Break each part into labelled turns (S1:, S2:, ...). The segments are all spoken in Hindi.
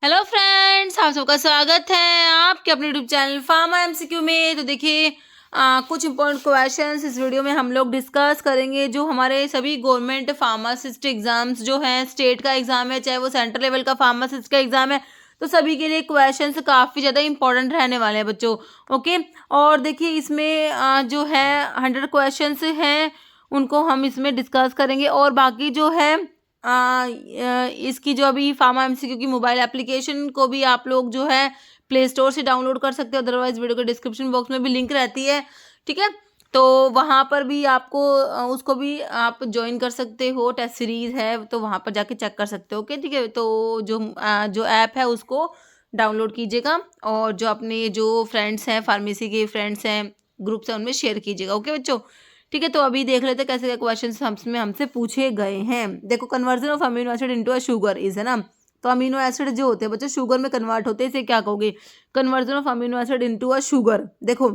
S1: हेलो फ्रेंड्स, आप सबका स्वागत है आपके अपने यूट्यूब चैनल फार्मा एमसीक्यू में। तो देखिए कुछ इंपॉर्टेंट क्वेश्चंस इस वीडियो में हम लोग डिस्कस करेंगे जो हमारे सभी गवर्नमेंट फार्मासिस्ट एग्जाम्स जो हैं, स्टेट का एग्जाम है चाहे वो सेंट्रल लेवल का फार्मासिस्ट का एग्जाम है, तो सभी के लिए क्वेश्चंस काफ़ी ज़्यादा इंपॉर्टेंट रहने वाले हैं बच्चों। ओके, और देखिए इसमें जो है 100 क्वेश्चंस हैं, उनको हम इसमें डिस्कस करेंगे। और बाकी जो है इसकी जो अभी फार्मा एमसीक्यू की मोबाइल एप्लीकेशन को भी आप लोग जो है प्ले स्टोर से डाउनलोड कर सकते हो, अदरवाइज वीडियो के डिस्क्रिप्शन बॉक्स में भी लिंक रहती है, ठीक है। तो वहाँ पर भी आपको उसको भी आप ज्वाइन कर सकते हो, टेस्ट सीरीज है तो वहाँ पर जाके चेक कर सकते हो। ओके, ठीक है। तो जो ऐप है उसको डाउनलोड कीजिएगा और जो अपने जो फ्रेंड्स हैं, फार्मेसी के फ्रेंड्स हैं, ग्रुप्स हैं, उनमें शेयर कीजिएगा। ओके बच्चों, ठीक है। तो अभी देख लेते हैं कैसे क्या क्वेश्चन हमसे पूछे गए हैं। देखो, conversion of amino acid into a sugar is, है ना। तो अमीनो एसिड जो होते हैं बच्चों शुगर में कन्वर्ट होते हैं, इसे क्या कहोगे? Conversion of amino acid into a sugar. देखो,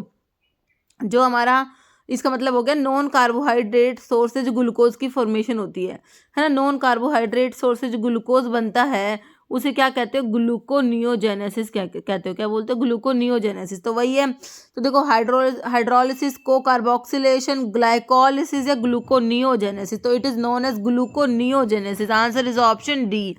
S1: जो हमारा इसका मतलब हो गया नॉन कार्बोहाइड्रेट सोर्स से जो ग्लूकोज की फॉर्मेशन होती है ना। नॉन कार्बोहाइड्रेट सोर्स से जो ग्लूकोज बनता है उसे क्या कहते हो? ग्लूकोनियोजेनेसिस कहते हो। क्या बोलते हो? ग्लूकोनियोजेनेसिस। तो वही है। तो देखो, हाइड्रोलिसिस, को कार्बोक्सिलेशन, ग्लाइकोलिसिस या ग्लूकोनियोजेनेसिस। तो it is known as gluconeogenesis. Answer is option D.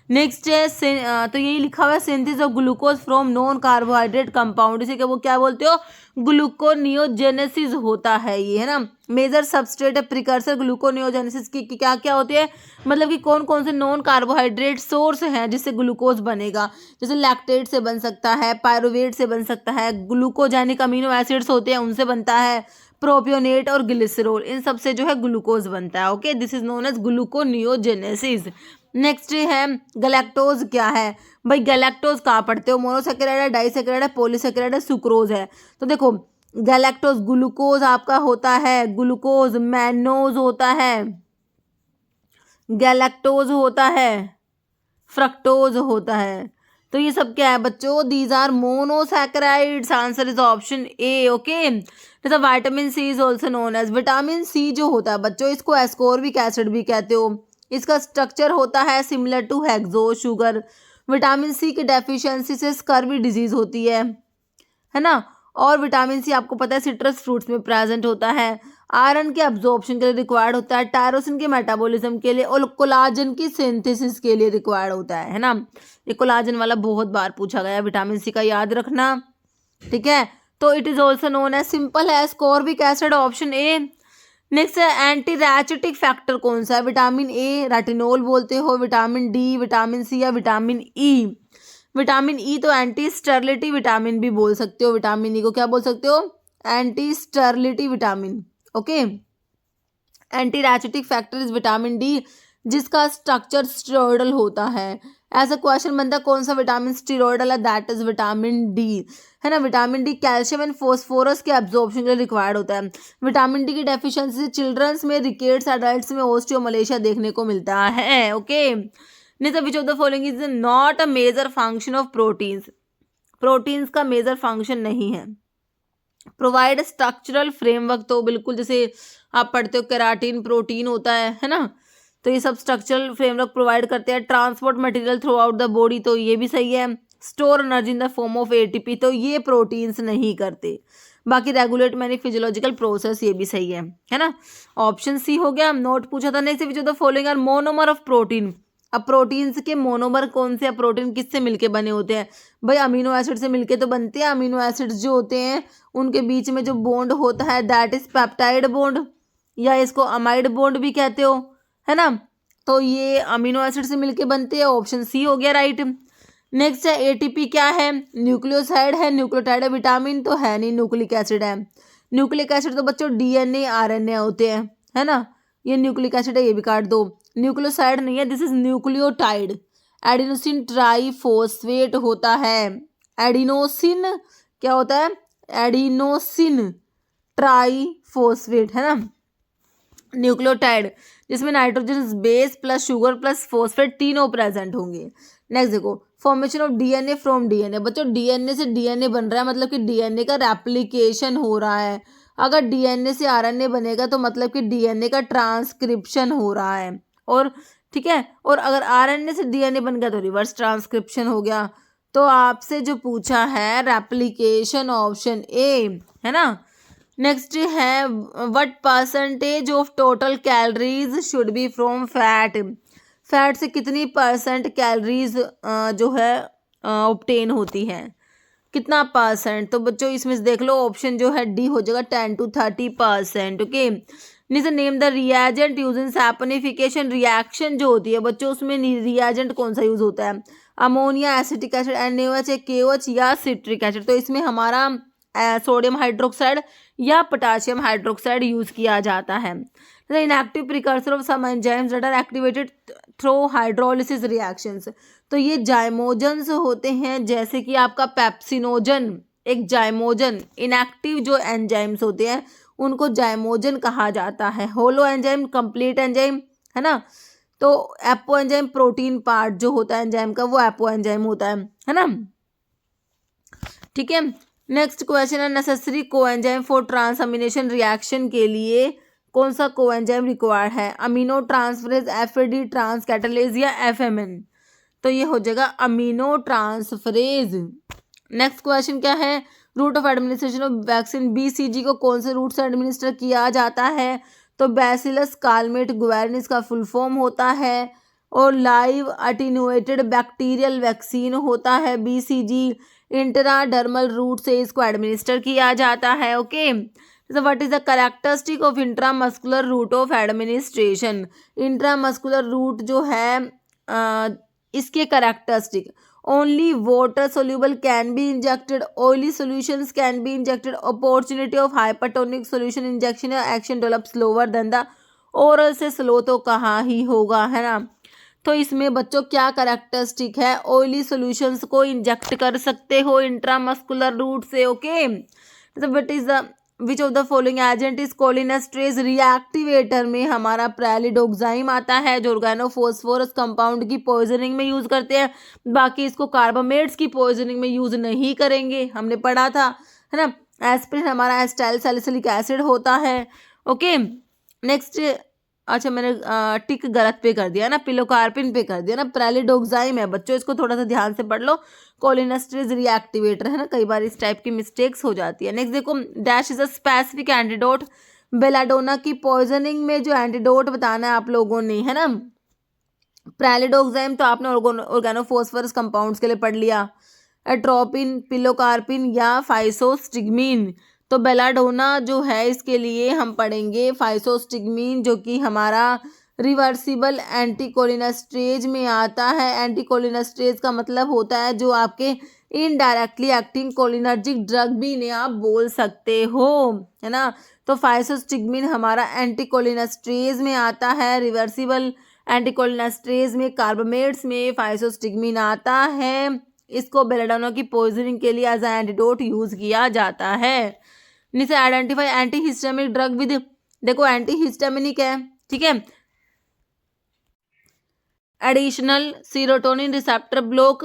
S1: Next है तो यही लिखा हुआ है synthesis of glucose from non carbohydrate compound, इसे क्या बोलते हो? ग्लूकोनियोजेनेसिस होता है ये, है ना। मेजर सबस्ट्रेट प्रिकर्सर ग्लूकोनियोजेनेसिस की क्या क्या होती है, मतलब कि कौन कौन से नॉन कार्बोहाइड्रेट सोर्स हैं जिससे ग्लूकोज बनेगा। जैसे लैक्टेट से बन सकता है, पायरुवेट से बन सकता है, ग्लूकोजेनिक अमीनो एसिड्स होते हैं उनसे बनता है, प्रोपियोनेट और ग्लिसरॉल, इन सब से जो है ग्लूकोज बनता है। Okay, this is known as gluconeogenesis. Next है गैलेक्टोज क्या है भाई? गैलेक्टोज कहाँ पढ़ते हो? मोनोसेकेराइड है, डाइसेकेराइड है, पॉलीसेकेराइड है, सुक्रोज है। तो देखो, गैलेक्टोज ग्लूकोज आपका होता है, ग्लूकोज मैनोज होता है, गैलेक्टोज होता है, फ्रक्टोज होता है। तो ये सब क्या है बच्चों? These are monosaccharides. Answer is option A. Okay, जैसे vitamin C is also known as, vitamin C जो होता है बच्चों इसको एस्कॉर्बिक एसिड भी कहते हो। इसका स्ट्रक्चर होता है similar to hexose sugar. Vitamin C की डेफिशिएंसी से स्कर्वी डिजीज होती है ना। और विटामिन सी आपको पता है सिट्रस फ्रूट्स में प्रेजेंट होता है। आयरन के अब्जॉर्प्शन के लिए रिक्वायर्ड होता है, टायरोसिन के मेटाबॉलिज्म के लिए और कोलाजन की सिंथेसिस के लिए रिक्वायर्ड होता है ना। ये कोलाजन वाला बहुत बार पूछा गया है, विटामिन सी का याद रखना, ठीक है। तो it is also known as, simple है, ascorbic acid, option A. Next है एंटी रैचेटिक फैक्टर कौन सा है? विटामिन ए रेटिनोल बोलते हो, विटामिन डी, विटामिन सी या विटामिन ई? विटामिन ई तो एंटी स्टेरिलिटी विटामिन भी बोल सकते हो। विटामिन ई को क्या बोल सकते हो? Anti sterility vitamin. Okay, anti rachitic factor is vitamin D जिसका स्ट्रक्चर स्टेरॉयडल होता है। ऐसा क्वेश्चन बनता है कौन सा विटामिन स्टेरॉयडल है? दैट इज विटामिन डी, है ना। Vitamin D calcium and phosphorus के एब्जॉर्प्शन के लिए रिक्वायर्ड होता है। विटामिन डी की डेफिशिएंसी से चिल्ड्रंस में, रिकेट्स, एडल्ट्स में ओस्टियोमलेशिया देखने को मिलता है। Okay, next, which of the following is not a major function of proteins? Proteins का मेजर फंक्शन नहीं है। प्रोवाइड स्ट्रक्चरल फ्रेमवर्क, तो बिल्कुल जैसे आप पढ़ते हो केराटिन प्रोटीन होता है ना। तो ये सब स्ट्रक्चरल फ्रेमवर्क प्रोवाइड करते हैं। Transport material through out the body, तो ये भी सही है। Store energy in the form of ATP, तो ये प्रोटीन्स नहीं करते। बाकी रेगुलेट मैनी फिजियोलॉजिकल प्रोसेस, ये भी सही है ना। ऑप्शन सी हो गया। नोट पूछा था नहीं से which of the following are monomer of protein? अब प्रोटीन्स के मोनोमर कौन से? प्रोटीन किससे मिलके बने होते हैं भाई? अमीनो एसिड से मिलके तो बनते हैं। अमीनो एसिड्स जो होते हैं उनके बीच में जो बॉन्ड होता है दैट इज पेप्टाइड बॉन्ड, या इसको अमाइड बॉन्ड भी कहते हो, है ना। तो ये अमीनो एसिड से मिलके बनते हैं, ऑप्शन सी हो गया राइट। नेक्स्ट है एटीपी क्या है? न्यूक्लियोसाइड है, न्यूक्लियोटाइड है, विटामिन तो है नहीं, न्यूक्लिक एसिड है। न्यूक्लिक एसिड तो बच्चों डीएनए आरएनए होते हैं, है ना। ये न्यूक्लिक एसिड है, ये भी काट दो। न्यूक्लियोसाइड नहीं है, this is nucleotide. Adenosine triphosphate होता है। एडिनोसिन क्या होता है? एडिनोसिन ट्राइफॉस्फेट, है ना। न्यूक्लियोटाइड जिसमें nitrogen base plus sugar plus phosphate तीनों प्रेजेंट होंगे। नेक्स्ट देखो, formation of DNA from DNA. बच्चों डीएनए से डीएनए बन रहा है, मतलब कि डीएनए का रेप्लिकेशन हो रहा है। अगर डीएनए से आरएनए बनेगा तो मतलब कि डीएनए का ट्रांसक्रिप्शन हो रहा है। और ठीक है। और अगर आरएनए से डीएनए बन गया तो रिवर्स ट्रांसक्रिप्शन हो गया। तो आपसे जो पूछा है रेप्लिकेशन, ऑप्शन ए है ना। नेक्स्ट है what percentage of total calories should be from fat. Fat से कितनी परसेंट कैलोरीज जो है ऑब्टेन होती है, कितना परसेंट। तो बच्चों इसमें से देख लो, ऑप्शन जो है डी हो जाएगा 10 to 30%। ओके, नीचे name the reagent use in saponification. Reaction जो होती है बच्चों उसमें रिएजेंट कौन सा यूज होता है, ammonia, acetic acid, NaOH, KOH या सिट्रिक एसिड। तो इसमें हमारा सोडियम हाइड्रोक्साइड या पोटाशियम हाइड्रोक्साइड यूज किया जाता है। Inactive precursor of some enzymes that are activated through hydrolysis reactions. तो ये जाइमोजन्स होते हैं, जैसे कि आपका पेप्सिनोजन एक जाइमोजन। इनएक्टिव जो एंजाइम्स होते हैं उनको जाइमोजन कहा जाता है। होलो एंजाइम कंप्लीट एंजाइम है ना। तो एपो एंजाइम प्रोटीन पार्ट जो होता है एंजाइम का वो एपो एंजाइम होता है ना। ठीक है, नेक्स्ट क्वेश्चन है necessary coenzyme for transamination reaction के लिए कौन सा कोएंजाइम रिक्वायर्ड है, amino transferase, FAD trans catalase या FMN। तो ये हो जाएगा अमीनो ट्रांसफरेज। नेक्स्ट क्वेश्चन क्या है, route of administration of vaccine BCG को कौन से रूट से एडमिनिस्टर किया जाता है। तो बैसिलस कालमेट गुएरिन इसका फुल फॉर्म होता है। और लाइव अटीन्यूएटेड बैक्टीरियल वैक्सीन होता है BCG। इंट्राडर्मल रूट से इसको एडमिनिस्टर किया जाता है। Okay, so what is the characteristic of intramuscular route of administration. Intramuscular route जो है इसके characteristic, only water soluble can be injected, oily solutions can be injected, opportunity of hypertonic solution injection या action develop slower than the oral से स्लो तो कहाँ ही होगा है ना। तो इसमें बच्चों क्या कैरेक्टरिस्टिक है, ऑयली सॉल्यूशंस को इंजेक्ट कर सकते हो इंट्रामस्कुलर रूट से। ओके, तो what is the which of the following agent is cholinesterase reactivator में हमारा प्रेलिडोक्साइम आता है जो ऑर्गेनोफॉस्फोरस कंपाउंड की पॉइजनिंग में यूज करते हैं। बाकी इसको कार्बामेट्स की पॉइजनिंग में यूज नहीं करेंगे, हमने पढ़ा था है ना। एस्पिरिन हमारा एस्टाइल सैलिसिलिक एसिड होता है। ओके, नेक्स्ट, अच्छा मैंने टिक गलत पे कर दिया ना, पिलोकार्पिन पे कर दिया ना, प्रेलिडोक्साइम है बच्चों, इसको थोड़ा सा ध्यान से पढ़ लो। कोलिनेस्ट्रेज रिएक्टिवेटर है ना, कई बार इस टाइप की मिस्टेक्स हो जाती है। नेक्स्ट देखो, dash is a specific antidote. Belladonna की पॉइजनिंग में जो एंटीडोट बताना है आप लोगों ने है ना। प्रेलिडोक्साइम तो आपने ऑर्गेनोफॉस्फोरस कंपाउंड्स के लिए पढ़ लिया, एट्रोपिन, पिलोकार्पिन या फाइसोस्टिग्मीन। तो बेलाडोना जो है इसके लिए हम पढ़ेंगे फाइसोस्टिग्मीन, जो कि हमारा रिवर्सिबल एंटीकोलिनेस्ट्रेज में आता है। एंटीकोलिनेस्ट्रेज का मतलब होता है जो आपके इनडायरेक्टली एक्टिंग कोलिनर्जिक ड्रग भी इन्हें आप बोल सकते हो है ना। तो फाइसोस्टिग्मीन हमारा एंटीकोलिनेस्ट्रेज में आता है। रिवर्सिबल एंटीकोलिनेस्ट्रेज में कार्बामेट्स में फाइसोस्टिग्मीन आता है। इसको बेलाडोना की पॉइजनिंग के लिए एज ए एंटीडोट यूज किया जाता है। नीचे आइडेंटिफाई एंटीहिस्टामिनिक ड्रग विद, देखो एंटीहिस्टामिनिक है ठीक है, additional serotonin receptor block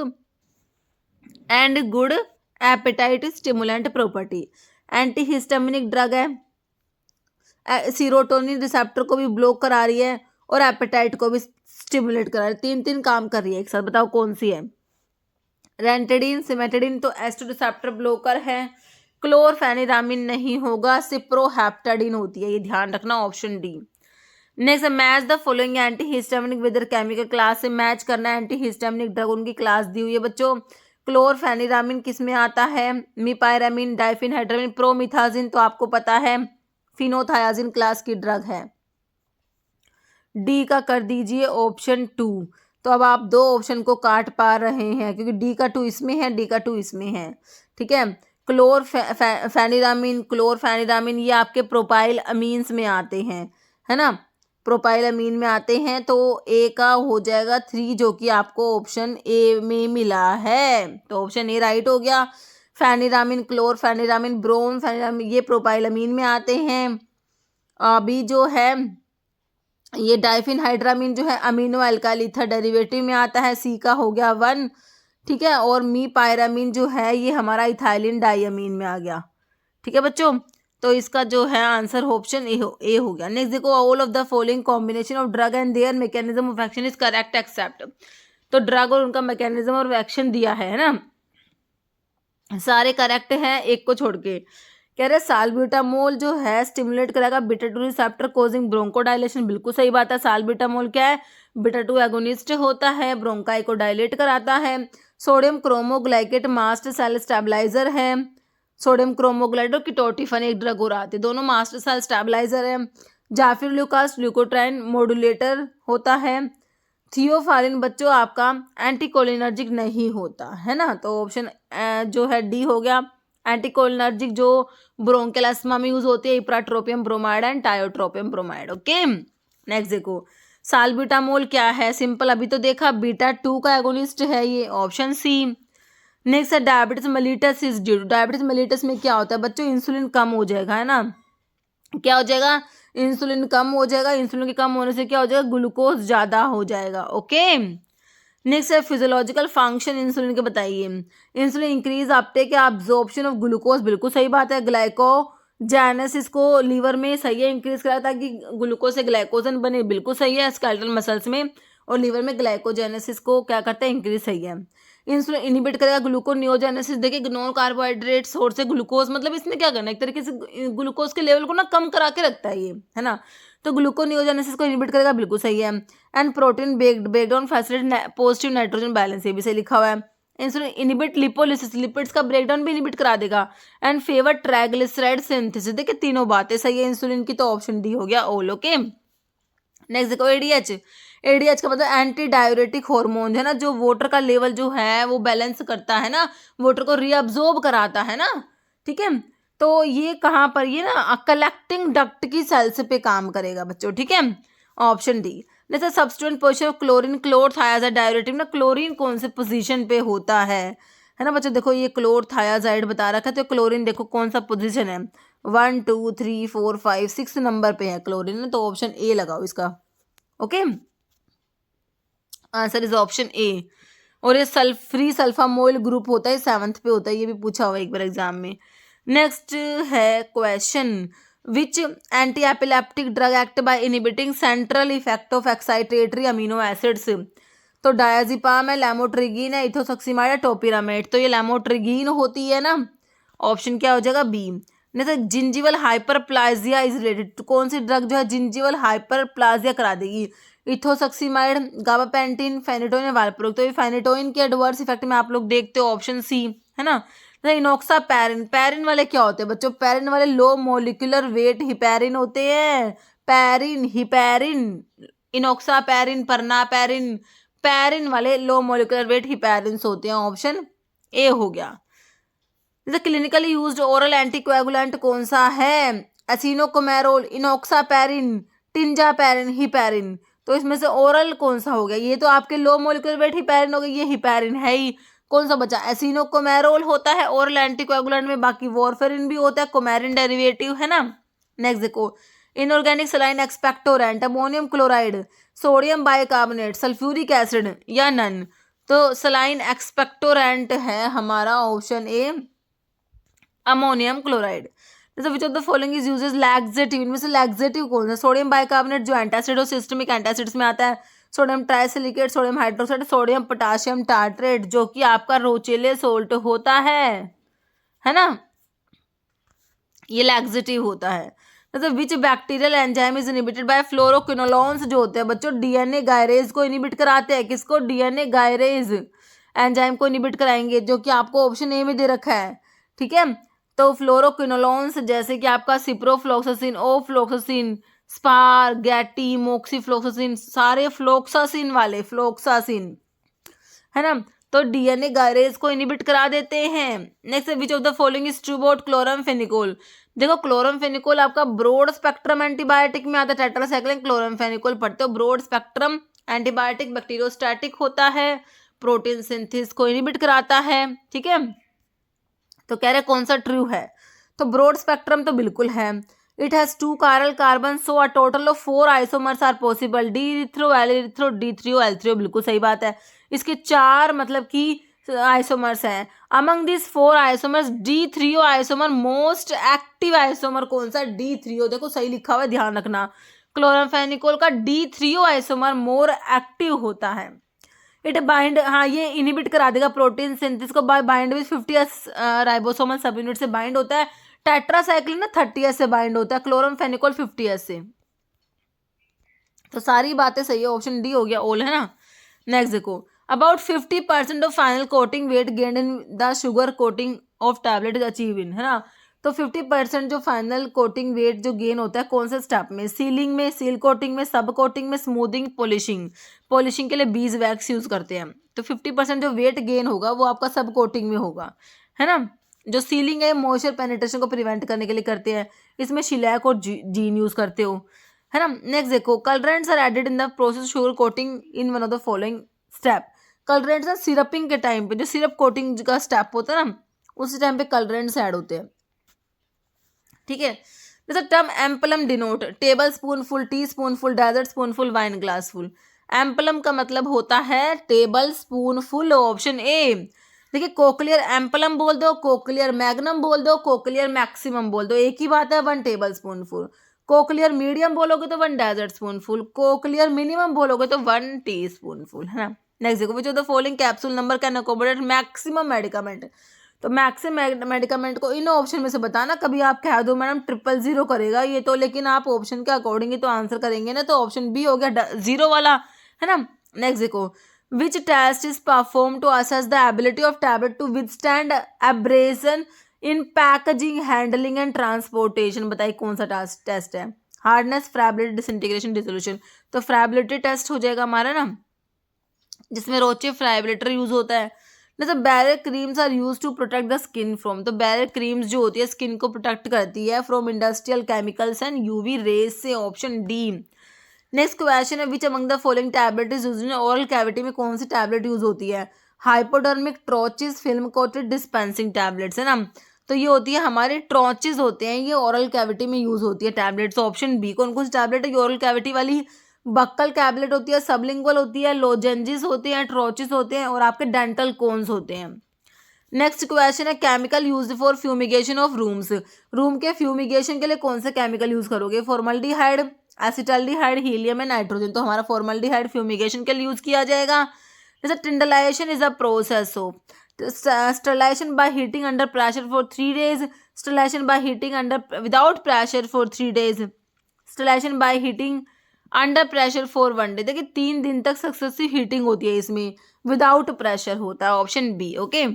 S1: and good appetite stimulant property. Antihistaminic drug है, सीरोटोनिन रिसेप्टर को भी ब्लॉक करा रही है और एपेटाइट को भी स्टिमुलेट करा रही है, तीन तीन काम कर रही है एक साथ। बताओ कौन सी है। रेंटेडिन, सिमेटेडिन तो एस्ट्रो रिसेप्टर ब्लॉकर है। क्लोरफेनिरामिन नहीं होगा, सिप्रोहेप्टाडिन होती है, ये ध्यान रखना, option D. Next, match the following antihistaminic with their chemical class से मैच करना है एंटीहिस्टामिनिक ड्रग, उनकी क्लास दी हुई है बच्चों। क्लोरफेनिरामिन किस में आता है, मिपायरामिन, डाइफिनहाइड्रामिन, प्रोमिथाजिन तो आपको पता है फिनोथायाजिन क्लास की ड्रग है। डी का कर दीजिए ऑप्शन 2। तो अब आप दो ऑप्शन को काट पा रहे हैं क्योंकि डी का 2 इसमें है, डी का 2 इसमें है ठीक है। क्लोरफेनिरामिन ये आपके प्रोपाइल अमीन्स में आते हैं है ना, प्रोपाइल अमीन में आते हैं। तो ए का हो जाएगा 3 जो कि आपको ऑप्शन ए में मिला है, तो ऑप्शन ए राइट हो गया। फेनिरामिन, क्लोरफेनिरामिन, ब्रोमफेनिरामिन ये प्रोपाइल अमीन में आते हैं। अभी जो है ये डाइफिनहाइड्रामिन जो है अमीनो अल्काइल ईथर डेरिवेटिव में आता है, सी का हो गया 1 ठीक है। और मी पायरामिन जो है ये हमारा इथाइलिन डाइअमीन में आ गया ठीक है बच्चों। तो इसका जो है आंसर ऑप्शन ए हो गया। नेक्स्ट देखो, all of the following combination of drug and their mechanism of action is correct except. तो ड्रग और उनका मैकेनिज्म और एक्शन दिया है ना, सारे करेक्ट हैं एक को छोड़ के। कह रहे साल्ब्यूटामोल जो है स्टिमुलेट करेगा बीटा 2 रिसेप्टर कोजिंग ब्रोंकोडाइलेशन, बिल्कुल सही बात है। साल्ब्यूटामोल क्या है, बीटा 2 एगोनिस्ट होता है, ब्रोंकाई को डायलेट कराता है। Sodium cromoglycate mast cell stabilizer है। सोडियम क्रोमोग्लाइड और किटोटिफन एक ड्रग और आती है, दोनों मास्टर सेल स्टेबलाइजर है। जाफिरल्यूकास ग्लूकोट्राइन मॉड्यूलेटर होता है। थियोफालिन बच्चों आपका एंटीकोलिनर्जिक नहीं होता है ना, तो ऑप्शन जो है डी हो गया। एंटीकोलिनर्जिक जो ब्रोंकियल अस्थमा में यूज होती है ipratropium bromide and tiotropium bromide. Okay, next देखो, साल्ब्यूटामोल क्या है, सिंपल अभी तो देखा, बीटा 2 का एगोनिस्ट है ये, ऑप्शन सी। नेक्स्ट है diabetes mellitus is due. Diabetes mellitus में क्या होता है बच्चों, इंसुलिन कम हो जाएगा है ना, क्या हो जाएगा, इंसुलिन कम हो जाएगा। इंसुलिन के कम होने से क्या हो जाएगा, ग्लूकोज ज्यादा हो जाएगा। ओके, नेक्स्ट है फिजियोलॉजिकल फंक्शन इंसुलिन के बताइए। इंसुलिन इंक्रीज अपटेक या अब्जॉर्प्शन ऑफ ग्लूकोज, बिल्कुल सही बात है। ग्लाइकोजेनेसिस को लीवर में सही है, इंक्रीज करा ताकि ग्लूकोज से ग्लाइकोजन बने, बिल्कुल सही है। स्केलेटल मसल्स में और लीवर में ग्लाइकोजेनेसिस को क्या करता है, इंक्रीज, सही है। इंसुलिन इनिबिट करेगा ग्लूकोनियोजेनेसिस, देखिए नॉन कार्बोहाइड्रेट सोर्स से ग्लूकोज, मतलब इसने क्या करना है, एक तरीके से ग्लूकोज के लेवल को ना कम करा के रखता है ये, है ना, तो ग्लूकोनियोजेनेसिस को इनिबिट करेगा, बिल्कुल सही है। And protein breakdown facilitate positive nitrogen balance, ये भी सही लिखा हुआ है। इंसुलिन इनिबिट लिपोलिसिस, लिपिड्स का ब्रेकडाउन भी इनिबिट करा देगा। एंड फेवर ट्राइग्लिसराइड सिंथेसिस, देखिए तीनों बातें सही है इंसुलिन की, तो ऑप्शन डी हो गया ऑल। ओके, नेक्स्ट देखो एडीएच। एडीएच का मतलब एंटी डाययूरेटिक हार्मोन है ना, जो वाटर का लेवल जो है वो बैलेंस करता है ना, वाटर को रीअब्जॉर्ब कराता है ना, ठीक है। तो ये कहाँ पर, ये ना कलेक्टिंग डक्ट की सेल्स पे काम करेगा बच्चों, ठीक है, ऑप्शन डी। जैसे substituent position of chlorine, chlorothiazide diuretic ना, क्लोरीन कौन से पोजीशन पे होता है ना बच्चों, देखो ये क्लोरथायाजाइड बता रखा है, तो क्लोरीन देखो कौन सा पोजीशन है, 1 2 3 4 5 6 नंबर पे है क्लोरीन, तो ऑप्शन ए लगाओ इसका। ओके, आंसर इज ऑप्शन ए। और ये फ्री सल्फामोइल ग्रुप होता है, 7th पे होता है, ये भी पूछा हुआ एक बार एग्जाम में। नेक्स्ट है question, which anti epileptic drug act by inhibiting central effect of excitatory amino acids. तो डायजिपाम है, लैमोट्रिगीन है, इथोसक्सीमाइड है, टोपिरामेट, तो ये लैमोट्रिगीन होती है ना, ऑप्शन क्या हो जाएगा बी। नहीं तो जिंजिवल हाइपरप्लाजिया इज रिलेटेड, तो कौन सी ड्रग जो है जिंजिवल हाइपरप्लाजिया करा देगी, इथोसक्सीमाइड, गाबापेंटिन, फेनिटोइन, वालप्रोग, तो ये फेनिटोइन के एडवर्स इफेक्ट में आप लोग देखते हो, ऑप्शन सी है ना। इनोक्सा पैरिन, पैरिन वाले क्या होते हैं बच्चों, पैरिन वाले लो मोलिकुलर वेट हिपैरिन होते हैं, पैरिन हिपैरिन, इनोक्सा पैरिन, परना पैरिन, पैरिन वाले लो मोलिकुलर वेट हिपैरिन्स होते हैं, ऑप्शन ए हो गया। जैसे क्लिनिकली यूज्ड ओरल एंटीकोएगुलेंट कौन सा है, एसिनोकोमेरोल, इनोक्सापैरिन, टिंजापैरिन, हिपैरिन, तो इसमें से ओरल कौन सा हो गया, ये तो आपके लो मोलिकुलर वेट हिपैरिन हो गया, ये हिपैरिन है ही, कौन सा बचा, एसिनोकोमेरोल होता है ओरल एंटीकोएगुलेंट में, बाकी वॉरफेरिन भी होता है, कोमेरिन डेरिवेटिव है ना। नेक्स्ट देखो, inorganic saline expectorant, ammonium chloride, sodium bicarbonate, sulphuric acid या नन, तो सलाइन एक्सपेक्टोरेंट है हमारा ऑप्शन ए अमोनियम क्लोराइड। जैसे विच of the following is uses laxative, इनमें से लैक्सेटिव कौन सा, सोडियम बाइकार्बोनेट जो एंटासिड और सिस्टमिक एंटासिड्स में आता है, sodium trisilicate, sodium hydroxide, sodium potassium tartrate जो कि आपका रोचेले सोल्ट होता है ना, ये लैक्सेटिव होता है। जैसे which bacterial enzyme is inhibited by fluoroquinolones जो होते हैं बच्चों, डीएनए गायरेज को इनिबिट कराते हैं, किसको, डीएनए गायरेज एंजाइम को इनिबिट कराएंगे, जो कि आपको ऑप्शन ए में दे रखा है, ठीक है। तो फ्लोरोक्विनोलोन्स जैसे कि आपका सिप्रोफ्लोक्सासिन, ओफ्लोक्सासिन, स्पार, गैटी, मोक्सीफ्लोक्सासिन, सारे फ्लोक्सासिन वाले, फ्लोक्सासिन है ना, तो डीएनए गायरेज को इनिबिट करा देते हैं। Next, which of the following is true about chloramphenicol, देखो क्लोरमफेनिकोल आपका ब्रॉड स्पेक्ट्रम एंटीबायोटिक में आता है, टेट्रासाइक्लिन क्लोरमफेनिकोल पढ़ते हो, ब्रॉड स्पेक्ट्रम एंटीबायोटिक, बैक्टीरियोस्टैटिक होता है, प्रोटीन सिंथेसिस को इनिबिट कराता है, ठीक है। तो कह रहे कौन सा ट्रू है, तो ब्रॉड स्पेक्ट्रम तो बिल्कुल है। It has 2 chiral carbon, so a total of 4 isomers are possible, D erythro, L erythro, D threo, L threo, बिल्कुल सही बात है। इसके 4 मतलब कि आइसोमर्स है। Among this 4 isomers D3O isomer most active isomer कौन सा? D3O। देखो सही लिखा हुआ है, ध्यान रखना। क्लोरामफेनिकोल का D3O आइसोमर मोर एक्टिव होता है। इट बाइंड, हाँ ये इनहिबिट करा देगा प्रोटीन सिंथेसिस को by bind with 50S ribosomal subunit से बाइंड होता है। टेट्रासाइक्लिन ना 30S से बाइंड होता है, क्लोरामफेनिकोल 50S से। तो सारी बातें सही है, ऑप्शन डी हो गया ऑल, है ना। नेक्स्ट देखो, about 50% of final coating weight gain in the sugar coating of tablet is achieve in, है ना। तो 50% जो फाइनल कोटिंग वेट जो गेन होता है कौन से स्टेप में? सीलिंग में, सील कोटिंग में, सब कोटिंग में, स्मूथिंग, पॉलिशिंग। पॉलिशिंग के लिए बीज वैक्स यूज करते हैं। तो 50% जो वेट गेन होगा वो आपका सब कोटिंग में होगा, है ना। जो सीलिंग है मॉइस्चर पेनिट्रेशन को प्रिवेंट करने के लिए करते हैं, इसमें शिलैक और जीन यूज करते हो, है ना। नेक्स्ट देखो, colourants are added in the process sugar coating in one of the following step. Colourants ना सिरपिंग के टाइम पे, जो सिरप कोटिंग का स्टेप होता है ना, उस टाइम पे कलरेंट्स ऐड होते हैं, ठीक है। जैसे term amplum denote table spoon full, tea spoon full, dessert spoon full, wine glass full. Amplum का मतलब होता है table spoon full, option A. देखिए कोक्लियर एम्पलम बोल दो, कोक्लियर मैग्नम बोल दो, कोक्लियर मैक्सिमम बोल दो, एक ही बात है, 1 table spoon full. Cochlear medium बोलोगे तो 1 dessert spoon full, cochlear minimum बोलोगे तो 1 टी स्पून फुल, है ना। नेक्स्ट देखो, विच of the following capsule number can accommodate maximum medicament. तो मैक्सिमम मेडिकामेंट को इन ऑप्शन में से बताना। कभी आप कह दो मैडम 000 करेगा ये तो, लेकिन आप ऑप्शन के अकॉर्डिंग ही तो आंसर करेंगे ना। तो ऑप्शन बी हो गया 0 वाला, है ना। नेक्स्ट देखो, which test is perform to assess the ability of tablet to withstand abrasion in packaging, handling and transportation. बताइए कौन सा टेस्ट है? Hardness, friability, disintegration, dissolution. तो फ्रैबिलिटी टेस्ट हो जाएगा हमारा ना, जिसमें रोचे फ्राइब्रेटर यूज होता है। जैसे barrier creams are use to protect the skin from. तो बैरियर क्रीम्स जो होती है स्किन को प्रोटेक्ट करती है from industrial chemicals and UV rays से, ऑप्शन डी। नेक्स्ट क्वेश्चन है, which among the following tablet is used in oral cavity. में कौन सी टैबलेट यूज होती है? Hypodermic, troches, film coated, dispensing tablets, है ना। तो ये होती है हमारे ट्रोचिस होते हैं, ये ओरल कैविटी में यूज होती है टैबलेट्स, ऑप्शन बी। कौन कौन सी टैबलेट है ओरल कैविटी वाली? बक्कल टैबलेट होती है, सबलिंगुअल होती है, लोजेंजिस होते हैं, ट्रोचिस होते हैं, और आपके डेंटल कोन्स होते हैं। नेक्स्ट क्वेश्चन है, chemical used for fumigation of rooms. Room के फ्यूमिगेशन के लिए कौन से केमिकल यूज करोगे? Formaldehyde, acetaldehyde, helium and nitrogen. तो हमारा फॉर्मल्डिहाइड फ्यूमिगेशन के लिए यूज किया जाएगा। जैसे tyndallization is a process of sterilization by heating under pressure for 3 days, sterilization by heating under without pressure for 3 days, sterilization by heating under pressure for 1 day। देखिए 3 दिन तक सक्सेसिव हीटिंग होती है, इसमें विदाउट प्रेशर होता है, ऑप्शन बी। ओके,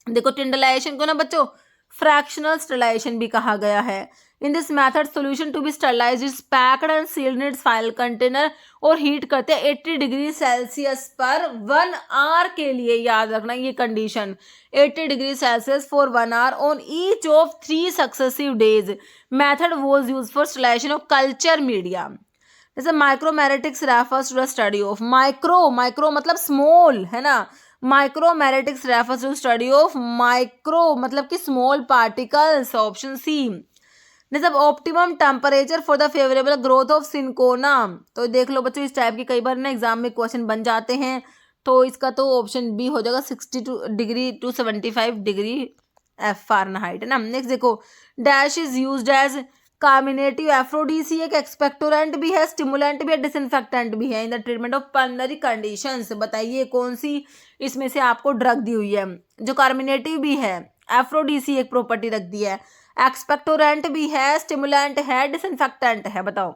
S1: देखो टिंडलाइजेशन को ना बच्चों फ्रैक्शनल स्टरलाइजेशन भी कहा गया है। In this method solution to be sterilize is packed and sealed in its file container, और हीट करते हैं 80 डिग्री सेल्सियस पर 1 आवर के लिए। याद रखना ये condition, 80 degree Celsius for 1 hour on each of 3 successive days. Method was use for sterilization of culture media. जैसे micromeritics refers to the study of micro मतलब स्मॉल, है ना। Micromeritics refers to study of micro मतलब कि स्मॉल पार्टिकल्स, ऑप्शन सी। जैसे optimum temperature for the favourable growth of cinchona. तो देख लो बच्चों इस टाइप के कई बार ना एग्जाम में क्वेश्चन बन जाते हैं, तो इसका तो ऑप्शन बी हो जाएगा 62 डिग्री टू 75 डिग्री फ़ारेनहाइट, है ना। नेक्स्ट देखो, dash is used as carminative aphrodisiac, expectorant भी है, स्टिमुलेंट भी है, डिसइंफेक्टेंट भी है in the treatment of pulmonary conditions. बताइए कौन सी इसमें से आपको ड्रग दी हुई है जो कार्मिनेटिव भी है, एफ्रोडीसियक प्रॉपर्टी रख दी है, एक्सपेक्टोरेंट भी है, स्टिमुलेंट है, डिसइंफेक्टेंट है। बताओ,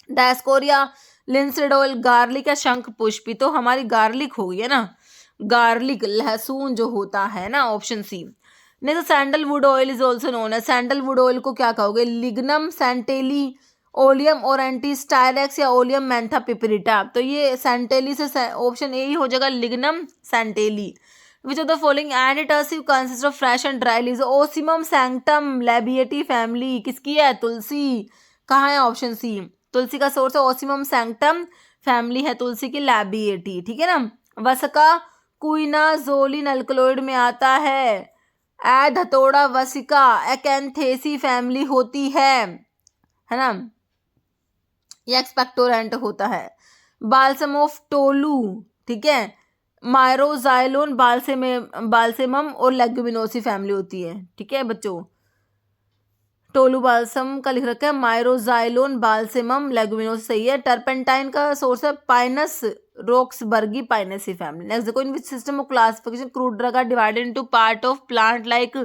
S1: डायस्कोरिया, लिंसीड ऑयल, गार्लिक या शंख पुष्पी। तो हमारी गार्लिक हो गई है ना, गार्लिक लहसुन जो होता है ना, ऑप्शन सी। नहीं तो sandalwood oil is also known है, सैंडलवुड ऑयल को क्या कहोगे? लिग्नम सैंटेली, ओलियम ओरेंटी, स्टाइलेक्स या ओलियम मैंथा पिपरिटा। तो ये सैंटेली से ऑप्शन ए ही हो जाएगा, lignum santali. Which of the following antitussive consist of fresh and dry leaves? Ocimum sanctum labiatae family किसकी है? तुलसी। कहाँ है? Option C. तुलसी का सोर्स है ओसिमम सैंक्टम, फैमिली है तुलसी की लैबिएटी, ठीक है ना। वसका क्विनाजोलिन अल्कलॉइड में आता है। धतोड़ा वसिका एक्एंथेसी फैमिली होती है ना, ये एक्सपेक्टोरेंट होता है। बाल्सम ऑफ टोलू, ठीक है, मायरोजाइलोन बाल्सेमम और लेग्यूमिनोसी फैमिली होती है, ठीक है बच्चों। टोलू बाल्सम का लिख रखा है, मायरोजाइलोन बाल्सेमम लेग्यूमिनोसी सही है। टर्पेंटाइन का सोर्स है pinus roxburghii pinaceae family. Next देखो, in which system of classification crude drug are divided into part of plant like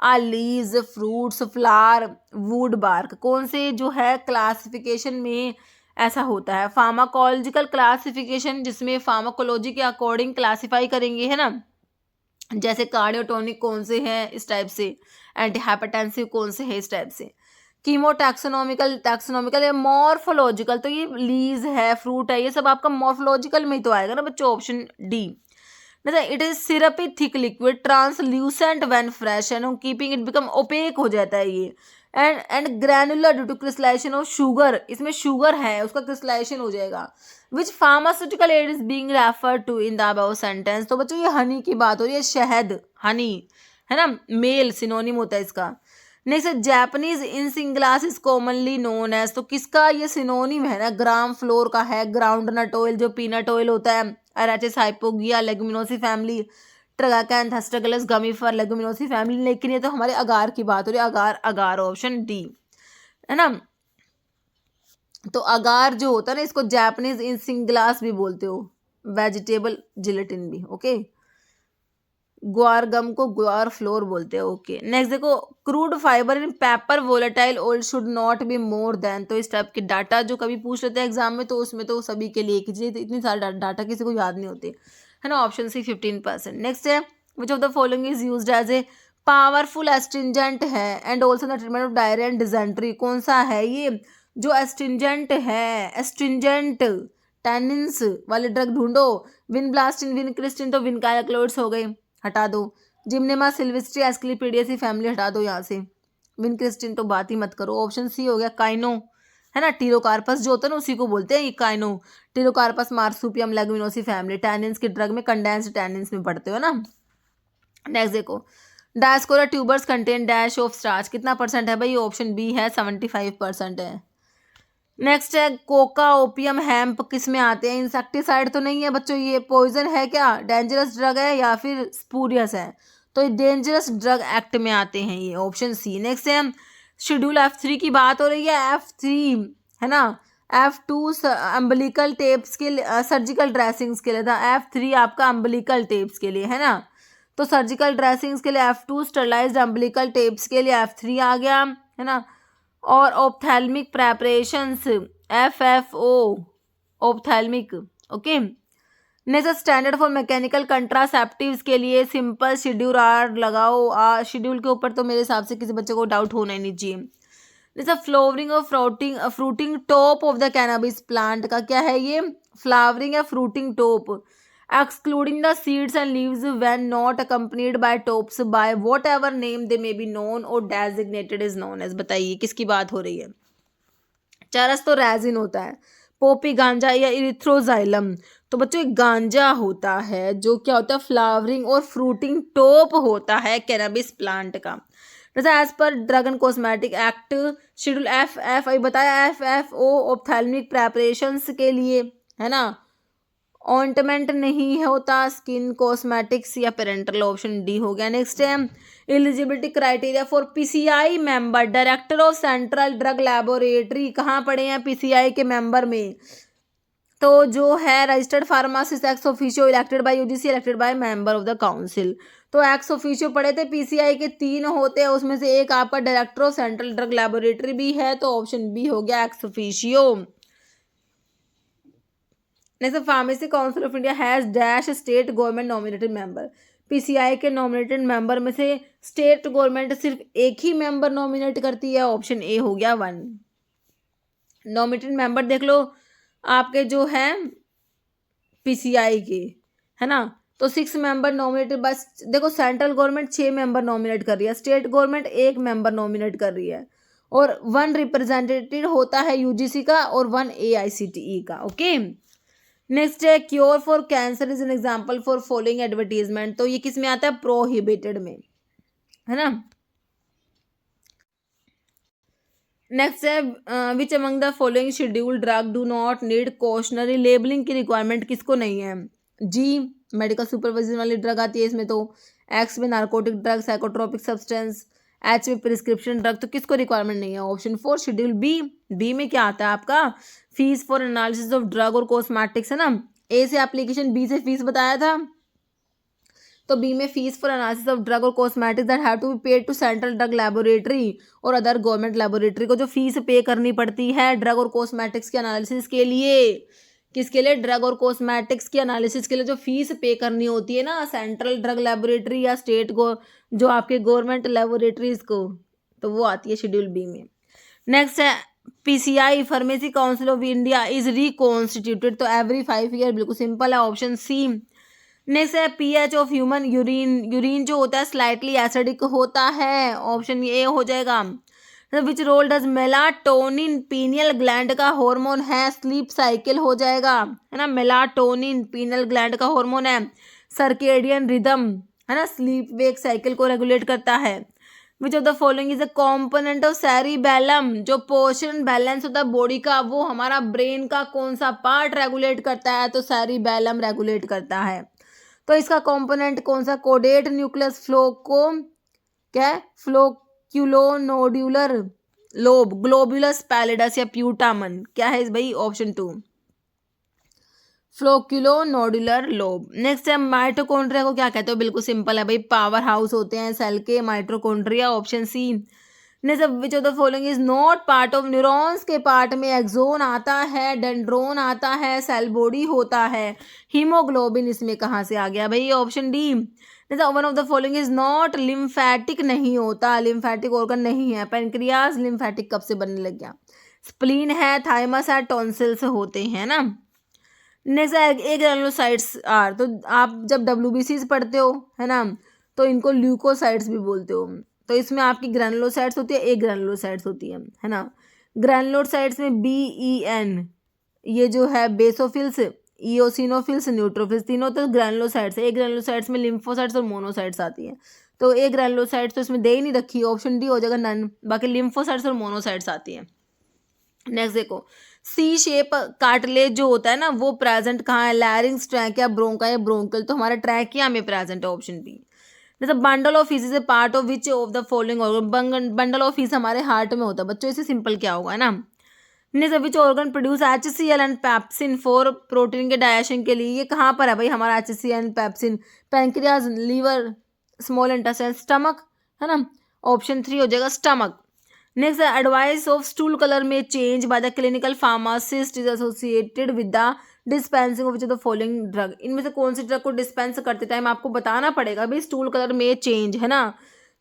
S1: leaves, fruits, flower, wood, bark. कौन से जो है क्लासिफिकेशन में ऐसा होता है? फार्माकोलॉजिकल क्लासिफिकेशन, जिसमें फार्माकोलॉजी के अकॉर्डिंग क्लासिफाई करेंगे, है ना, जैसे कार्डियोटोनिक कौन से हैं इस टाइप से, एंटी हाइपरटेंसिव कौन से है इस टाइप से। कीमो टैक्सोनॉमिकल या मॉर्फोलॉजिकल, तो ये लीज है, फ्रूट है, ये सब आपका मॉर्फोलॉजिकल में ही तो आएगा ना बच्चों, option D. It is syrupy thick liquid translucent when fresh and keeping it become opaque हो जाता है ये। And granular due to crystallization of sugar, इसमें शुगर है उसका क्रिस्टलाइजेशन हो जाएगा। Which pharmaceutical aid is being referred to in the above sentence. तो बच्चों ये हनी की बात हो रही है, शहद, हनी, है ना, मेल सिनोनिम होता है इसका। Next, Japanese isinglass is commonly known as, तो किसका ये सिनोनिम है ना, ग्राम फ्लोर का है, ग्राउंड नट ऑयल जो पीनट ऑयल होता है, अरेचिस हाइपोगिया लेगुमिनोसी फैमिली, ट्रगाकैंथ एस्ट्रेगलस गमीफर लेगुमिनोसी फैमिली। लेकिन ये तो हमारे अगार की बात हो रही है, अगार ऑप्शन डी, है ना। तो अगार जो होता है ना, इसको जैपनीज इंसिंग्लास भी बोलते हो, वेजिटेबल जिलेटिन भी, ओके। ग्वार गम को ग्वार फ्लोर बोलते हैं, ओके। नेक्स्ट देखो, crude fibre in paper volatile oil should not be more than, तो इस टाइप के डाटा जो कभी पूछ लेते हैं एग्जाम में, तो उसमें तो सभी के लिए एक ही, इतनी सारी डाटा किसी को याद नहीं होते, है ना। Option C 15%। नेक्स्ट है, which of the following is used as a powerful astringent है and also the treatment of diarrhoea and dysentery. कौन सा है ये जो एस्ट्रिंजेंट है? एस्ट्रिंजेंट टैनिन्स वाले ड्रग ढूंढो। विनब्लास्टिन, विनक्रिस्टिन, तो विनकाइलक्लोइड्स हो गए, हटा दो। जिम्नेमा सिल्वेस्ट्री एस्क्लिपिडियस फैमिली हटा दो यहाँ से। विनक्रिस्टिन तो बात ही मत करो। ऑप्शन सी हो गया काइनो, है ना, टीरोकार्पस जो होता है ना उसी को बोलते हैं ये kino. Pterocarpus marsupium leguminosae family, tannins के ड्रग में कंडेंस्ड टैनिन्स में पढ़ते हो ना। नेक्स्ट देखो, dioscorea tubers contain dash of starch, कितना परसेंट है भाई? ऑप्शन बी है 75% है। नेक्स्ट है, कोका, ओपियम, हैम्प किस में आते हैं? इंसेक्टिसाइड तो नहीं है बच्चों, ये पॉइजन है क्या, डेंजरस ड्रग है या फिर स्पूरियस है? तो ये डेंजरस ड्रग एक्ट में आते हैं ये, ऑप्शन सी। नेक्स्ट है, शेड्यूल F3 की बात हो रही है, F3 है ना, F2 अम्बलिकल टेप्स के लिए, सर्जिकल ड्रेसिंग्स के लिए था, F3 आपका अम्बलिकल टेप्स के लिए, है ना। तो सर्जिकल ड्रेसिंग्स के लिए F2, स्टरलाइज्ड अम्बलिकल टेप्स के लिए F3 आ गया, है ना। और ophthalmic preparations FFO, ophthalmic, okay. Next, standard for mechanical contraceptives के लिए सिंपल शेड्यूल आर लगाओ। शेड्यूल के ऊपर तो मेरे हिसाब से किसी बच्चे को डाउट होना ही नहीं चाहिए। जैसा फ्लावरिंग और fruiting top of the cannabis plant का क्या है ये? फ्लावरिंग या fruiting top, excluding the seeds and leaves when not accompanied by tops by whatever name they may be known or designated is known as। बताइए किसकी बात हो रही है? चरस तो रेजिन होता है, पोपी गांजा या इरिथ्रोजाइलम, तो बच्चों एक गांजा होता है जो क्या होता है, फ्लावरिंग और फ्रूटिंग टॉप होता है कैनाबिस प्लांट का। जैसे as per drug and cosmetic act schedule FF बताया, FFO ऑप्थेल्मिक प्रेपरेशंस के लिए, है ना। ऑइंटमेंट नहीं होता, स्किन कॉस्मेटिक्स या पेरेंटल, ऑप्शन डी हो गया। नेक्स्ट है, eligibility criteria for PCI member, director of central drug laboratory, कहाँ पढ़े हैं PCI के मेंबर में? तो जो है registered pharmacist ex officio elected by UGC, elected by member of the council. तो एक्स ऑफिशियो पढ़े थे, PCI के 3 होते हैं, उसमें से एक आपका director of central drug laboratory भी है, तो ऑप्शन बी हो गया ex officio. Next, pharmacy council of India has dash state government nominated member. PCI के नॉमिनेटेड मेंबर में से स्टेट गवर्नमेंट सिर्फ एक ही मेंबर नॉमिनेट करती है, ऑप्शन ए हो गया 1। नॉमिनेटेड मेंबर देख लो आपके जो है PCI के, है ना, तो 6 मेंबर नॉमिनेटेड, बस देखो सेंट्रल गवर्नमेंट 6 मेंबर नॉमिनेट कर रही है, स्टेट गवर्नमेंट 1 मेंबर नॉमिनेट कर रही है, और 1 रिप्रेजेंटेटिव होता है UGC का और 1 AICTE का, ओके। नेक्स्ट है, cure for cancer is an example for following advertisement, तो ये किस में आता है? प्रोहिबिटेड में, है ना। नेक्स्ट है, which among the following schedule drug do not need cautionary labelling की रिक्वायरमेंट किसको नहीं है? जी मेडिकल सुपरविजन वाली ड्रग आती है इसमें। तो एक्स में narcotic drug, psychotropic substance, H में प्रिस्क्रिप्शन ड्रग। तो किसको रिक्वायरमेंट नहीं है? Option 4 schedule B. बी में क्या आता है आपका? Fees for analysis of drug और कॉस्मेटिक्स है ना। ए से एप्लीकेशन, बी से फीस बताया था। तो बी में fees for analysis of drug और cosmetics that have to be paid to central drug laboratory और अदर गवर्नमेंट लेबोरेटरी को जो फीस पे करनी पड़ती है ड्रग और कॉस्मेटिक्स के एनालिसिस के लिए। किसके लिए? ड्रग और कॉस्मेटिक्स की एनालिसिस के लिए जो फीस पे करनी होती है ना सेंट्रल ड्रग लेबोरेटरी या स्टेट को, जो आपके गवर्नमेंट लेबोरेटरीज को, तो वो आती है शेड्यूल बी में। नेक्स्ट है PCI, pharmacy council of India is reconstituted. तो एवरी 5 ईयर, बिल्कुल सिंपल है, ऑप्शन सी। नेक्स्ट है pH of human urine. Urine जो होता है स्लाइटली एसिडिक होता है, ऑप्शन ए हो जाएगा। Which role does melatonin pineal gland का हार्मोन है? स्लीप साइकिल हो जाएगा, है ना। मेलाटोनिन पीनियल ग्लैंड का हार्मोन है। सर्केडियन रिदम, है ना, स्लीप वेक साइकिल को रेगुलेट करता है। Which of the following is a component of cerebellum. जो पोर्शन बैलेंस होता है बॉडी का, वो हमारा ब्रेन का कौन सा पार्ट रेगुलेट करता है? तो सेरिबेलम रेगुलेट करता है। तो इसका कंपोनेंट कौन सा? कोडेट न्यूक्लियस, फ्लो को क्या है? फ्लोक्यूलोनोड्यूलर लोब, ग्लोबुलस पैलिडस या प्यूटामन। क्या है इस भाई? Option 2 flocculonodular lobe. नेक्स्ट है माइटोकॉन्ड्रिया को क्या कहते हो? बिल्कुल सिंपल है भाई, पावर हाउस होते हैं सेल के mitochondria, option C. Next which of the following is not part of neurons के पार्ट में एक्सोन आता है, डेंड्रोन आता है, सेल बॉडी होता है, हीमोग्लोबिन इसमें कहाँ से आ गया भाई? Option D. One of the following is not lymphatic, नहीं होता, लिम्फेटिक ऑर्गन नहीं है। पेनक्रियाज लिम्फेटिक कब से बनने लग गया? स्प्लीन है, थाइमस है, टॉन्सिल्स होते हैं ना। Next a granulocytes are. तो आप जब WBCs पढ़ते हो, है ना, तो इनको ल्यूकोसाइट्स भी बोलते हो। तो इसमें आपकी ग्रैनुलोसाइट्स होती है, ए ग्रैनुलोसाइट्स होती है ना। ग्रैनुलोसाइट्स में BEN, ये जो है बेसोफिल्स, इओसिनोफिल्स, न्यूट्रोफिल्स, तीनों तो ग्रैनुलोसाइट्स है। ए ग्रैनुलोसाइट्स में लिम्फोसाइट्स और मोनोसाइट्स आती है। तो ए ग्रैनुलोसाइट्स तो इसमें दे ही नहीं रखी, ऑप्शन डी हो जाएगा नन। बाकी लिम्फोसाइट्स और मोनोसाइट्स आती है। नेक्स्ट देखो, सी शेप कार्टिलेज जो होता है ना, वो प्रेजेंट कहाँ है? लैरिंग्स, ट्रैकिया, ब्रोंका या ब्रोंकल। तो हमारा ट्रैकिया में प्रेजेंट है, ऑप्शन बी। जैसे bundle of fees is a part of which of the following organ. Bundle of fees हमारे हार्ट में होता है बच्चों, इससे सिंपल क्या होगा, है ना। Next which organ produce HCl and pepsin for protein के डाइजेशन के लिए। ये कहाँ पर है भाई हमारा HCl and pepsin? Pancreas, liver, small intestine, stomach, है ना। ऑप्शन 3 हो जाएगा stomach. Next advice of stool colour में change by the clinical pharmacist is associated with the dispensing of which of the following drug. इनमें से कौन सी ड्रग को डिस्पेंस करते टाइम आपको बताना पड़ेगा भाई स्टूल कलर में चेंज, है ना।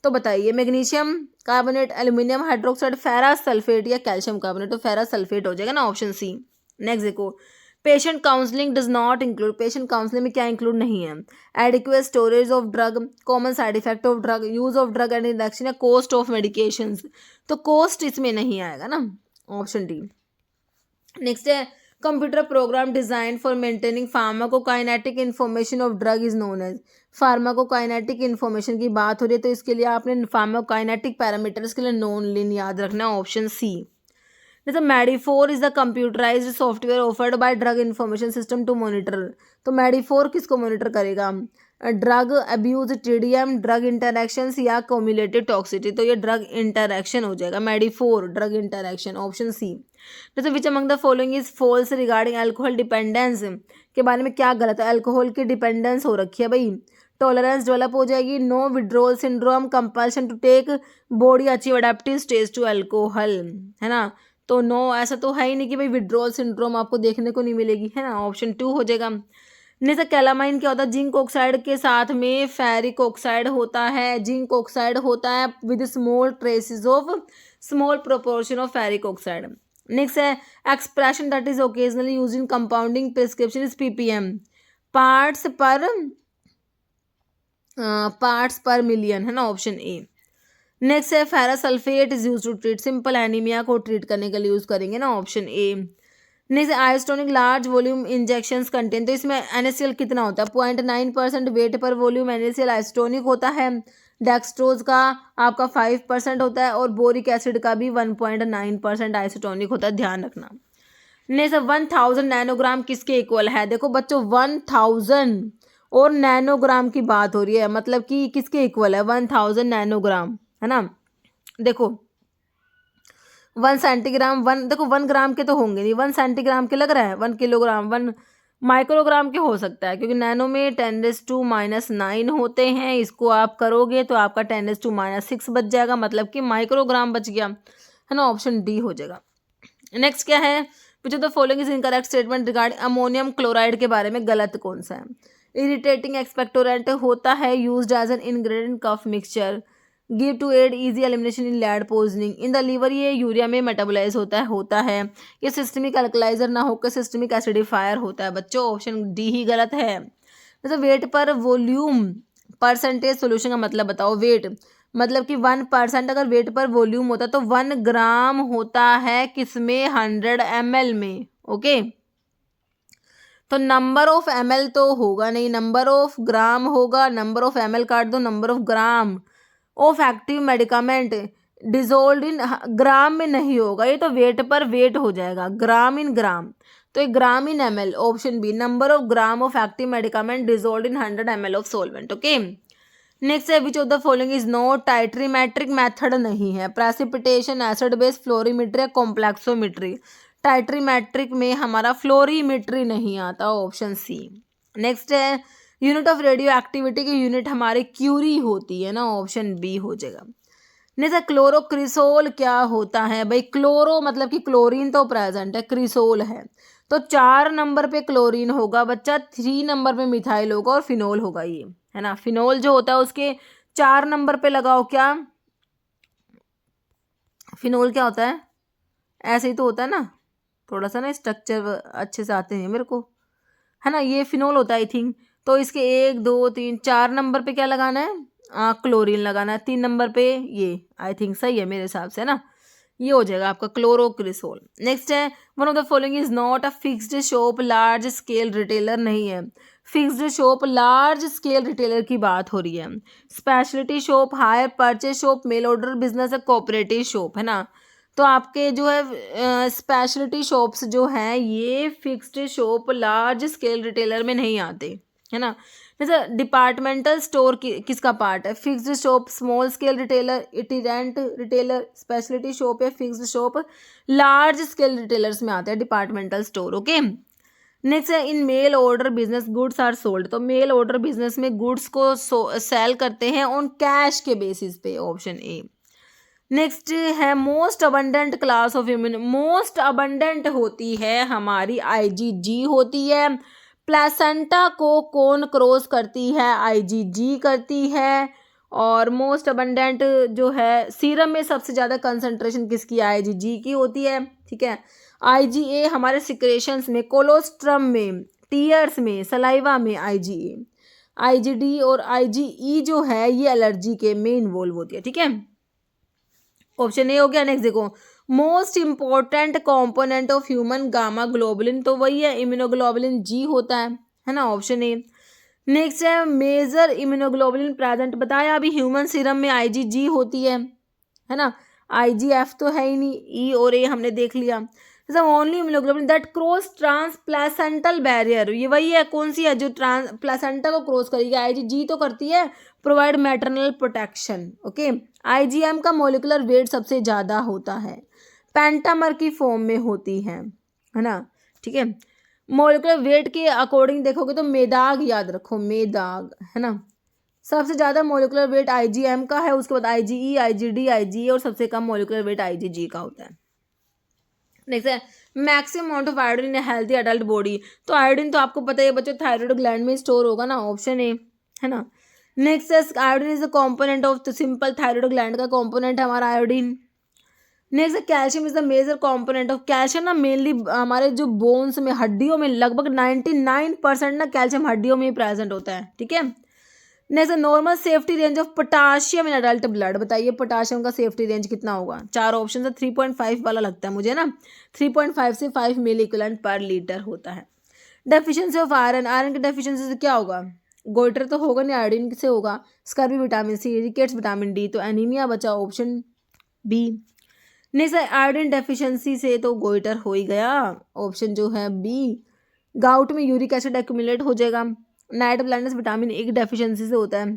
S1: तो बताइए, magnesium carbonate, aluminium hydroxide, ferrous sulphate या कैल्शियम कार्बोनेट। तो फेरस सल्फेट हो जाएगा ना, ऑप्शन सी। नेक्स्ट देखो, patient counselling does not include. Patient counselling में क्या इंक्लूड नहीं है? Adequate storage of drug, common side effect of drug, use of drug and induction या कॉस्ट ऑफ मेडिकेशंस। तो कॉस्ट इसमें नहीं आएगा ना, ऑप्शन डी। नेक्स्ट है computer program design for maintaining pharmacokinetic information of drug is known as. Pharmacokinetic information की बात हो रही है, तो इसके लिए आपने फार्माकोकाइनेटिक पैरामीटर्स के लिए नॉन लिन याद रखना, ऑप्शन सी। जैसे Medifor is the computerised software offered by drug information system to monitor. तो मेडिफोर किसको मॉनिटर करेगा? Drug abuse, TDM, drug interactions या कम्युलेटिव टॉक्सिटी। तो ये ड्रग इंटरैक्शन हो जाएगा, Medifor drug interaction, option C. जैसे which among the following is false regarding alcohol dependence. के बारे में क्या गलत है? अल्कोहल की डिपेंडेंस हो रखी है भाई, टॉलरेंस डेवलप हो जाएगी, no withdrawal syndrome, compulsion to take, body achieve adaptive stage to alcohol, है ना। तो नो, ऐसा तो है ही नहीं कि भाई विड्रॉल सिंड्रोम आपको देखने को नहीं मिलेगी, है ना, ऑप्शन 2 हो जाएगा। नहीं तो कैलामाइन क्या होता है? जिंक ऑक्साइड के साथ में फेरिक ऑक्साइड होता है, जिंक ऑक्साइड होता है with small traces of small proportion of ferric oxide. Next है expression that is occasionally use in compounding prescription is PPM, parts per million, है ना, ऑप्शन ए। नेक्स्ट है ferrous sulphate is use to treat simple anaemia को ट्रीट करने के लिए यूज करेंगे ना, option A. Next isotonic large volume injections contain. तो इसमें NaCl कितना होता है? 0.9% वेट पर वॉल्यूम NaCl आयोस्टोनिक होता है। डेक्सट्रोज का आपका 5% होता है और बोरिक एसिड का भी 1.9% आइसोटोनिक होता है, ध्यान रखना। नेक्स्ट 1000 नैनोग्राम किसके इक्वल है? देखो बच्चों 1000 और नैनोग्राम की बात हो रही है, मतलब कि किसके इक्वल है, 1000 नैनोग्राम, है ना। देखो 1 सेंटीग्राम, 1 देखो 1 ग्राम के तो होंगे नहीं, 1 सेंटीग्राम के लग रहा है, 1 किलोग्राम, 1 माइक्रोग्राम के हो सकता है, क्योंकि नैनो में 10⁻⁹ होते हैं। इसको आप करोगे तो आपका 10⁻⁶ बच जाएगा, मतलब कि माइक्रोग्राम बच गया, है ना। ऑप्शन डी हो जाएगा। नेक्स्ट क्या है, which of the following is incorrect statement regarding ammonium chloride के बारे में गलत कौन सा है। इरिटेटिंग एक्सपेक्टोरेंट होता है, used as an ingredient cough mixture, give to aid easy elimination in lead poisoning in the liver, ये यूरिया में मेटाबोलाइज होता है। ये सिस्टमिक अल्कलाइजर ना होकर सिस्टमिक एसिडिफायर होता है। बच्चों ऑप्शन डी ही गलत है। जैसे वेट पर वॉल्यूम परसेंटेज सोल्यूशन का मतलब बताओ। वेट मतलब कि 1% अगर वेट पर वॉल्यूम होता तो 1 ग्राम होता है किसमें, 100 ml में। ओके, तो नंबर ऑफ ml तो होगा नहीं, नंबर ऑफ ग्राम होगा। नंबर ऑफ ml काट दो, number of gram of active medicament dissolve in gram में नहीं होगा, ये तो वेट पर वेट हो जाएगा, ग्राम इन ग्राम। तो एक gram in ml, option B, number of gram of active medicament dissolve in 100 ml of solvent. Okay, next है which of the following is not titrimetric method नहीं है, प्रेसिपिटेशन, एसिड बेस, फ्लोरीमेट्री या कॉम्प्लेक्सोमेट्री। टाइट्रीमेट्रिक में हमारा फ्लोरीमेट्री नहीं आता, ऑप्शन सी। नेक्स्ट है यूनिट ऑफ रेडियो एक्टिविटी की यूनिट हमारी क्यूरी होती है ना, ऑप्शन बी हो जाएगा। नेक्स्ट क्लोरोक्रिसोल क्या होता है भाई, क्लोरो मतलब कि क्लोरीन तो प्रेजेंट है, क्रिसोल है तो 4 नंबर पे क्लोरीन होगा बच्चा, 3 नंबर पे मिथाइल होगा और फिनोल होगा, ये है ना। फिनोल जो होता है उसके 4 नंबर पे लगाओ क्या, फिनोल क्या होता है, ऐसे ही तो होता है ना, थोड़ा सा ना स्ट्रक्चर अच्छे से आते हैं मेरे को, है ना। ये फिनोल होता है आई थिंक। तो इसके 1 2 3 4 नंबर पे क्या लगाना है, क्लोरीन लगाना है, 3 नंबर पे ये आई थिंक सही है मेरे हिसाब से, है ना। ये हो जाएगा आपका क्लोरोक्रिसोल। नेक्स्ट है one of the following is not a fixed shop large scale retailer नहीं है। Fixed shop large scale retailer की बात हो रही है। Speciality shop, hire purchase shop, mail order business है, कोऑपरेटिव शॉप, है ना। तो आपके जो है स्पेशलिटी शॉप्स जो हैं ये fixed shop large scale retailer में नहीं आते, है ना। जैसे डिपार्टमेंटल स्टोर किसका पार्ट है, fixed shop, small scale retailer, itinerant retailer, speciality shop या fixed shop large scale retailers में आते हैं डिपार्टमेंटल स्टोर। ओके, नेक्स्ट है in mail order business goods are sold, तो मेल ऑर्डर बिजनेस में गुड्स को सेल करते हैं ऑन कैश के बेसिस पे, ऑप्शन ए। नेक्स्ट है most abundant class of human, most abundant होती है हमारी आईजीजी होती है। प्लेसेंटा को कौन क्रॉस करती है, आईजीजी करती है। और मोस्ट अबंडेंट जो है सीरम में सबसे ज़्यादा कंसंट्रेशन किसकी, आईजीजी की होती है, ठीक है। आईजीए हमारे सिक्रेशंस में, कोलोस्ट्रम में, टीयर्स में, सलाइवा में आईजीए। आईजीडी और आईजीई जो है ये एलर्जी के में इन्वॉल्व होती है, ठीक है। ऑप्शन ए हो गया। नेक्स्ट देखो most important component of human gamma globulin, तो वही है इम्यूनोग्लोबुलिन जी होता है ना, ऑप्शन ए। नेक्स्ट है मेजर इम्यूनोग्लोबुलिन प्रेजेंट, बताया अभी ह्यूमन सीरम में आईजीजी होती है ना। आईजीएफ तो है ही नहीं, ई और ए हमने देख लिया। जैसे only immunoglobulin that cross trans placental barrier, ये वही है, कौन सी है जो ट्रांस प्लेसेंटा को क्रॉस करेगी, आईजीजी तो करती है, provide maternal protection. Okay, IgM का मोलिकुलर वेट सबसे ज़्यादा होता है, पेंटामर की फॉर्म में होती है ना, ठीक है। मोलिकुलर वेट के अकॉर्डिंग देखोगे तो मेदाग याद रखो, मेदाग, है ना। सबसे ज़्यादा मोलिकुलर वेट आईजीएम का है, उसके बाद आईजीई, आईजीडी, आईजीए और सबसे कम मोलिकुलर वेट आईजीजी का होता है। नेक्स्ट है maximum amount of iodine in healthy adult body, तो आयोडीन तो आपको पता है बच्चों थायराइड ग्लैंड में स्टोर होगा ना, ऑप्शन ए, है ना। नेक्स्ट है iodine is the component of the simple thyroid gland का कंपोनेंट है हमारा iodine. Next calcium is the major component of, calcium ना मेनली हमारे जो बोन्स में, हड्डियों में लगभग 99% ना कैल्शियम हड्डियों में ही प्रेजेंट होता है, ठीक है। Next normal safety range of potassium in adult blood, बताइए पोटाशियम का सेफ्टी रेंज कितना होगा, 4 ऑप्शन है, 3.5 वाला लगता है मुझे ना, 3.5 से 5 मिली इक्विवेलेंट पर लीटर होता है। डेफिशिएंसी ऑफ आयरन, आयरन की डेफिशिएंसी से क्या होगा, गोइटर तो होगा नहीं, आयोडीन से होगा, scurvy vitamin C, rickets vitamin D, तो एनीमिया बचा ऑप्शन बी। नहीं सर आयोडीन डेफिशिएंसी से तो गोइटर हो ही गया, ऑप्शन जो है बी। गाउट में यूरिक एसिड एक्यूमुलेट हो जाएगा, नाइट ब्लाइंडनेस विटामिन ए की डेफिशिएंसी से होता है।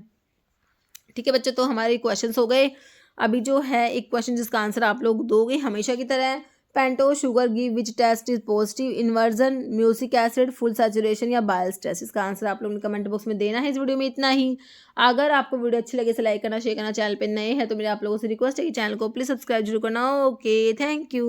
S1: ठीक है बच्चे, तो हमारे क्वेश्चंस हो गए। अभी जो है एक क्वेश्चन जिसका आंसर आप लोग दोगे हमेशा की तरह, pentose sugar give which test is positive, inversion, mucic acid, full saturation या बायल्स टेस्ट। इसका आंसर आप लोगों ने कमेंट बॉक्स में देना है। इस वीडियो में इतना ही। अगर आपको वीडियो अच्छी लगे तो लाइक करना, शेयर करना, चैनल पे नए हैं तो मेरे आप लोगों से रिक्वेस्ट है कि चैनल को प्लीज सब्सक्राइब जरूर करना। Okay, thank you.